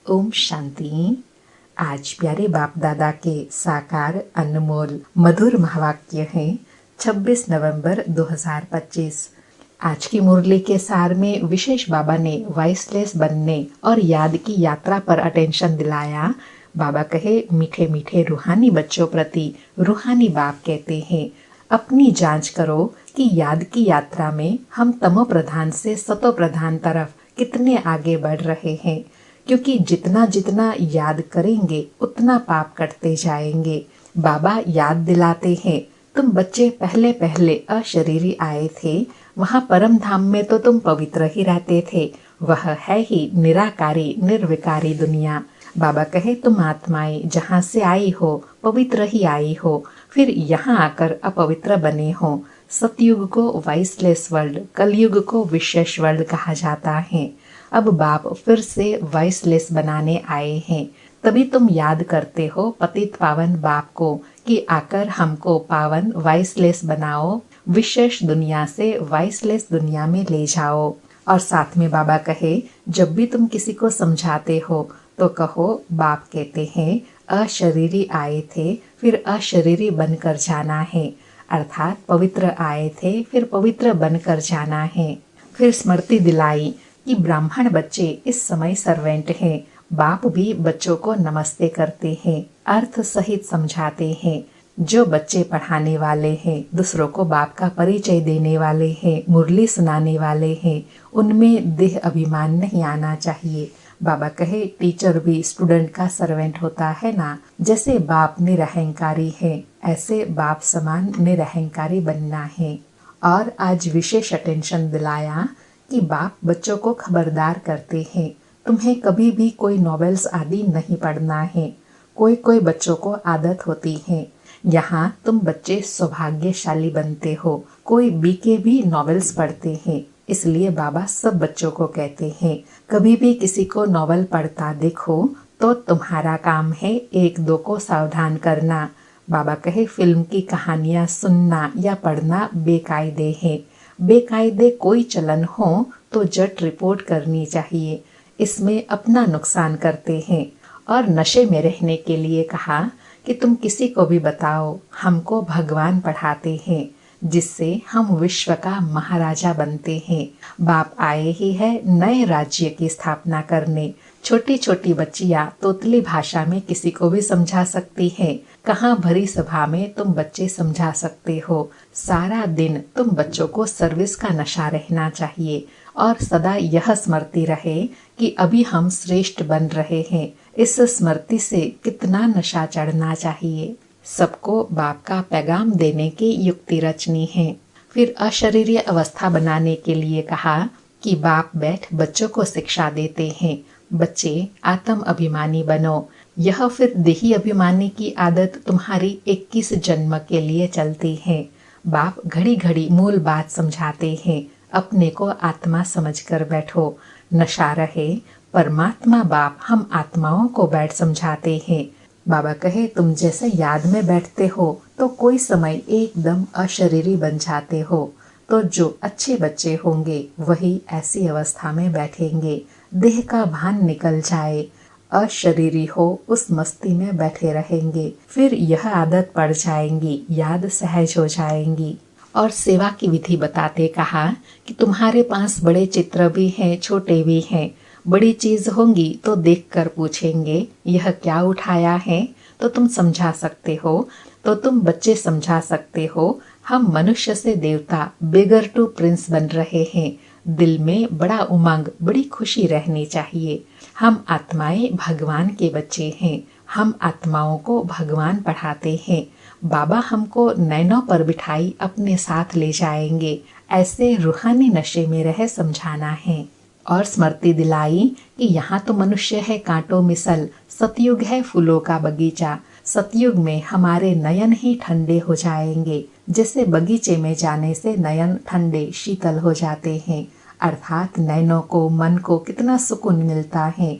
ओम शांति। आज प्यारे बाप दादा के साकार अनमोल मधुर महावाक्य हैं 26 नवंबर 2025। आज की मुरली के सार में विशेष बाबा ने वॉइसलेस बनने और याद की यात्रा पर अटेंशन दिलाया। बाबा कहे, मीठे मीठे रूहानी बच्चों प्रति रूहानी बाप कहते हैं, अपनी जांच करो कि याद की यात्रा में हम तमो प्रधान से सतो प्रधान तरफ कितने आगे बढ़ रहे हैं, क्योंकि जितना जितना याद करेंगे उतना पाप कटते जाएंगे। बाबा याद दिलाते हैं, तुम बच्चे पहले पहले अशरीरी आए थे, वहाँ परम धाम में तो तुम पवित्र ही रहते थे, वह है ही निराकारी निर्विकारी दुनिया। बाबा कहे, तुम आत्माएं जहाँ से आई हो पवित्र ही आई हो, फिर यहाँ आकर अपवित्र बने हो। सतयुग को वॉइसलेस वर्ल्ड, कलयुग को विशेष वर्ल्ड कहा जाता है। अब बाप फिर से वॉइसलेस बनाने आए हैं, तभी तुम याद करते हो पतित पावन बाप को कि आकर हमको पावन वॉइसलेस बनाओ, विशेष दुनिया से वॉइसलेस दुनिया में ले जाओ। और साथ में बाबा कहे, जब भी तुम किसी को समझाते हो तो कहो, बाप कहते हैं अशरीरी आए थे, फिर अशरीरी बनकर जाना है, अर्थात पवित्र आए थे फिर पवित्र बनकर जाना है। फिर स्मृति दिलाई कि ब्राह्मण बच्चे इस समय सर्वेंट हैं, बाप भी बच्चों को नमस्ते करते हैं, अर्थ सहित समझाते हैं। जो बच्चे पढ़ाने वाले हैं, दूसरों को बाप का परिचय देने वाले हैं, मुरली सुनाने वाले हैं, उनमें देह अभिमान नहीं आना चाहिए। बाबा कहे, टीचर भी स्टूडेंट का सर्वेंट होता है ना, जैसे बाप निरहंकारी है, ऐसे बाप समान निरहंकारी बनना है। और आज विशेष अटेंशन दिलाया कि बाप बच्चों को खबरदार करते हैं, तुम्हें कभी भी कोई नॉवेल्स आदि नहीं पढ़ना है। कोई कोई बच्चों को आदत होती है, यहाँ तुम बच्चे सौभाग्यशाली बनते हो, कोई बीके भी नॉवेल्स पढ़ते हैं, इसलिए बाबा सब बच्चों को कहते हैं, कभी भी किसी को नॉवेल पढ़ता देखो तो तुम्हारा काम है एक दो को सावधान करना। बाबा कहे, फिल्म की कहानियाँ सुनना या पढ़ना बेकायदे है, बेकायदे कोई चलन हो तो जट रिपोर्ट करनी चाहिए, इसमें अपना नुकसान करते हैं। और नशे में रहने के लिए कहा कि तुम किसी को भी बताओ हमको भगवान पढ़ाते हैं, जिससे हम विश्व का महाराजा बनते हैं। बाप आए ही है नए राज्य की स्थापना करने। छोटी छोटी बच्चियां तोतली भाषा में किसी को भी समझा सकती हैं, कहाँ भरी सभा में तुम बच्चे समझा सकते हो। सारा दिन तुम बच्चों को सर्विस का नशा रहना चाहिए और सदा यह स्मृति रहे कि अभी हम श्रेष्ठ बन रहे हैं। इस स्मृति से कितना नशा चढ़ना चाहिए। सबको बाप का पैगाम देने की युक्ति रचनी है। फिर अशरीरीय अवस्था बनाने के लिए कहा कि बाप बैठ बच्चों को शिक्षा देते हैं, बच्चे आत्म अभिमानी बनो। यह फिर देही अभिमानी की आदत तुम्हारी 21 जन्म के लिए चलती है। बाप घड़ी घड़ी मूल बात समझाते हैं, अपने को आत्मा समझकर बैठो, नशा रहे। परमात्मा बाप हम आत्माओं को बैठ समझाते हैं। बाबा कहे, तुम जैसे याद में बैठते हो तो कोई समय एकदम अशरीरी बन जाते हो, तो जो अच्छे बच्चे होंगे वही ऐसी अवस्था में बैठेंगे, देह का भान निकल जाए, अशरीरी हो उस मस्ती में बैठे रहेंगे, फिर यह आदत पड़ जाएंगी, याद सहज हो जाएंगी। और सेवा की विधि बताते कहा कि तुम्हारे पास बड़े चित्र भी हैं, छोटे भी हैं, बड़ी चीज होंगी तो देखकर पूछेंगे यह क्या उठाया है, तो तुम समझा सकते हो, तो तुम बच्चे समझा सकते हो। हम मनुष्य से देवता, बेगर टू प्रिंस बन रहे हैं। दिल में बड़ा उमंग, बड़ी खुशी रहनी चाहिए। हम आत्माएं भगवान के बच्चे हैं, हम आत्माओं को भगवान पढ़ाते हैं। बाबा हमको नैनों पर बिठाई अपने साथ ले जाएंगे, ऐसे रूहानी नशे में रह समझाना है। और स्मृति दिलाई कि यहाँ तो मनुष्य है कांटों मिसल, सतयुग है फूलों का बगीचा। सतयुग में हमारे नयन ही ठंडे हो जाएंगे, जैसे बगीचे में जाने से नयन ठंडे शीतल हो जाते हैं, अर्थात नयनों को, मन को कितना सुकून मिलता है।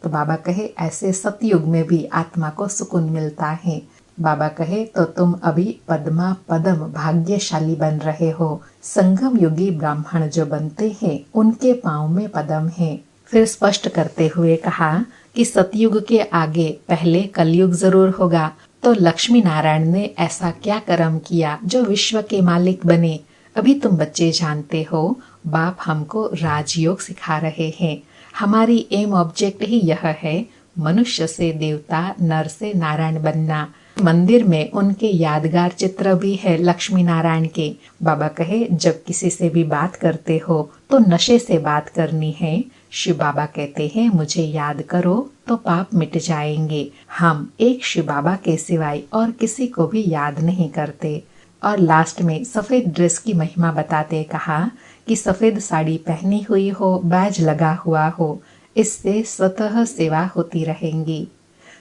तो बाबा कहे, ऐसे सतयुग में भी आत्मा को सुकून मिलता है। बाबा कहे, तो तुम अभी पद्मा पदम भाग्यशाली बन रहे हो। संगम युगी ब्राह्मण जो बनते हैं उनके पाँव में पदम है। फिर स्पष्ट करते हुए कहा कि सतयुग के आगे पहले कलयुग जरूर होगा, तो लक्ष्मी नारायण ने ऐसा क्या कर्म किया जो विश्व के मालिक बने। अभी तुम बच्चे जानते हो, बाप हमको राजयोग सिखा रहे हैं। हमारी एम ऑब्जेक्ट ही यह है, मनुष्य से देवता, नर से नारायण बनना। मंदिर में उनके यादगार चित्र भी है लक्ष्मी नारायण के। बाबा कहे, जब किसी से भी बात करते हो तो नशे से बात करनी है। शिव बाबा कहते हैं, मुझे याद करो तो पाप मिट जाएंगे। हम एक शिव बाबा के सिवाय और किसी को भी याद नहीं करते। और लास्ट में सफेद ड्रेस की महिमा बताते कहा कि सफेद साड़ी पहनी हुई हो, बैज लगा हुआ हो, इससे स्वतः सेवा होती रहेंगी।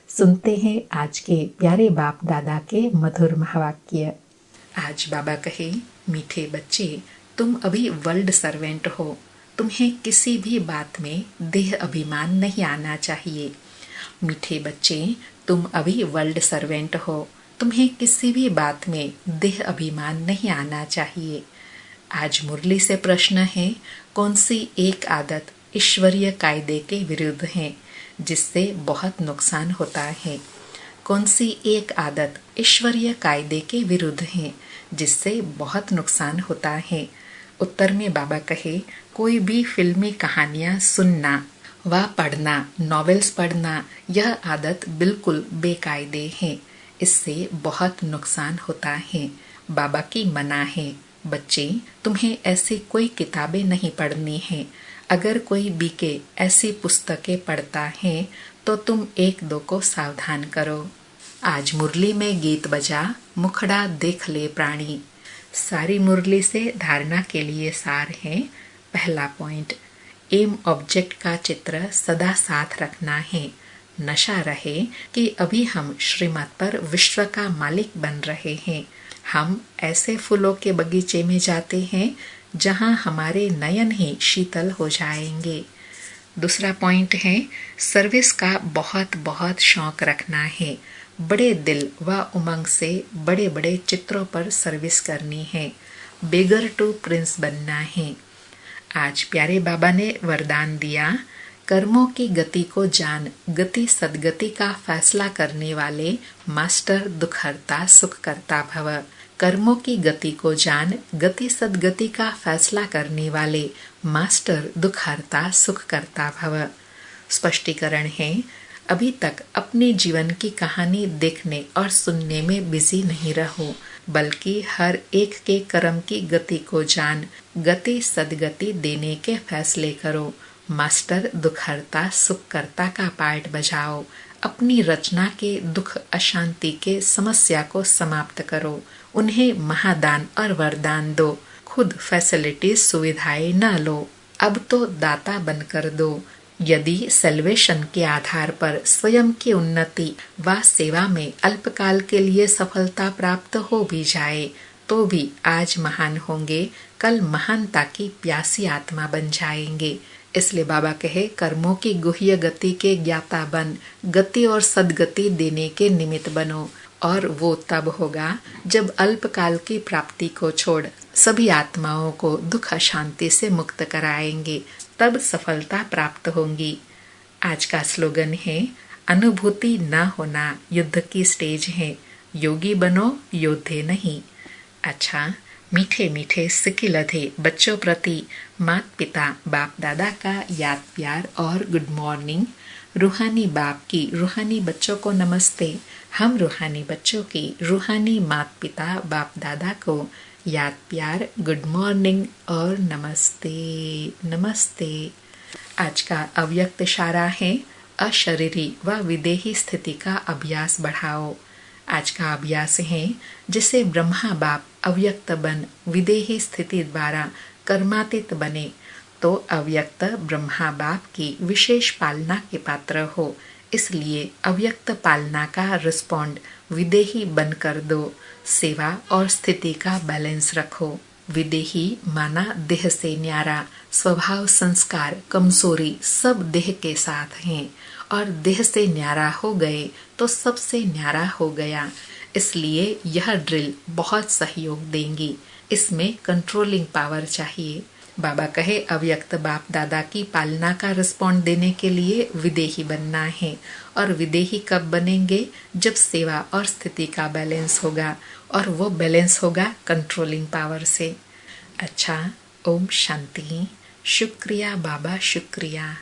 सुनते हैं आज के प्यारे बाप दादा के मधुर महावाक्य। आज बाबा कहे, मीठे बच्चे, तुम अभी वर्ल्ड सर्वेंट हो। तुम्हें किसी भी बात में देह अभिमान नहीं आना चाहिए। मीठे बच्चे, तुम अभी वर्ल्ड सर्वेंट हो। तुम्हें किसी भी बात में देह अभिमान नहीं आना चाहिए। आज मुरली से प्रश्न है, कौन सी एक आदत ईश्वरीय कायदे के विरुद्ध है जिससे बहुत नुकसान होता है? कौन सी एक आदत ईश्वरीय कायदे के विरुद्ध है जिससे बहुत नुकसान होता है? उत्तर में बाबा कहे, कोई भी फिल्मी कहानियां सुनना व पढ़ना, नॉवेल्स पढ़ना, यह आदत बिल्कुल बेकायदे है। इससे बहुत नुकसान होता है। बाबा की मना है, बच्चे, तुम्हें ऐसी कोई किताबें नहीं पढ़नी है। अगर कोई बीके ऐसी पुस्तकें पढ़ता है तो तुम एक दो को सावधान करो। आज मुरली में गीत बजा, मुखड़ा देख ले प्राणी। सारी मुरली से धारणा के लिए सार है। पहला पॉइंट, एम ऑब्जेक्ट का चित्र सदा साथ रखना है। नशा रहे कि अभी हम श्रीमत पर विश्व का मालिक बन रहे हैं। हम ऐसे फूलों के बगीचे में जाते हैं जहां हमारे नयन ही शीतल हो जाएंगे। दूसरा पॉइंट है, सर्विस का बहुत बहुत शौक रखना है। बड़े दिल व उमंग से बड़े बड़े चित्रों पर सर्विस करनी है। बेगर टू प्रिंस बनना है। आज प्यारे बाबा ने वरदान दिया, कर्मों की गति को जान, गति सदगति का फैसला करने वाले मास्टर दुखहर्ता सुख करता भव। कर्मों की गति को जान, गति सदगति का फैसला करने वाले मास्टर दुखहर्ता सुख करता भव। स्पष्टीकरण है, अभी तक अपने जीवन की कहानी देखने और सुनने में बिजी नहीं रहो, बल्कि हर एक के कर्म की गति को जान, गति सदगति देने के फैसले करो। मास्टर दुखहर्ता सुख करता का पार्ट बजाओ। अपनी रचना के दुख अशांति के समस्या को समाप्त करो। उन्हें महादान और वरदान दो। खुद फैसिलिटीज सुविधाएं न लो, अब तो दाता बनकर दो। यदि सेल्वेशन के आधार पर स्वयं की उन्नति व सेवा में अल्पकाल के लिए सफलता प्राप्त हो भी जाए तो भी आज महान होंगे, कल महानता की प्यासी आत्मा बन जाएंगे। इसलिए बाबा कहे, कर्मों की गुह्य गति के ज्ञाता बन, गति और सदगति देने के निमित्त बनो। और वो तब होगा जब अल्पकाल की प्राप्ति को छोड़ सभी आत्माओं को दुख अशांति से मुक्त कराएंगे, तब सफलता प्राप्त होंगी। आज का स्लोगन है, अनुभूति न होना युद्ध की स्टेज है, योगी बनो योद्धे नहीं। अच्छा, मीठे मीठे सिकिलधे बच्चों प्रति माता पिता बाप दादा का याद प्यार और गुड मॉर्निंग। रूहानी बाप की रूहानी बच्चों को नमस्ते। हम रूहानी बच्चों की रूहानी माता पिता बाप दादा को याद प्यार, गुड मॉर्निंग और नमस्ते नमस्ते। आज का अव्यक्त इशारा है, अशरीरी व विदेही स्थिति का अभ्यास बढ़ाओ। आज का अभ्यास है, जिसे ब्रह्मा बाप अव्यक्त बन विदेही स्थिति द्वारा कर्मातीत बने तो अव्यक्त ब्रह्मा बाप की विशेष पालना के पात्र हो। इसलिए अव्यक्त पालना का रिस्पॉन्ड विदेही बनकर दो। सेवा और स्थिति का बैलेंस रखो। विदेही माना देह से न्यारा, स्वभाव संस्कार कमजोरी सब देह के साथ हैं, और देह से न्यारा हो गए तो सबसे न्यारा हो गया। इसलिए यह ड्रिल बहुत सहयोग देंगी। इसमें कंट्रोलिंग पावर चाहिए। बाबा कहे अव्यक्त बाप दादा की पालना का रिस्पॉन्ड देने के लिए विदेही बनना है। और विदेही कब बनेंगे? जब सेवा और स्थिति का बैलेंस होगा, और वो बैलेंस होगा कंट्रोलिंग पावर से। अच्छा, ओम शांति। शुक्रिया बाबा, शुक्रिया।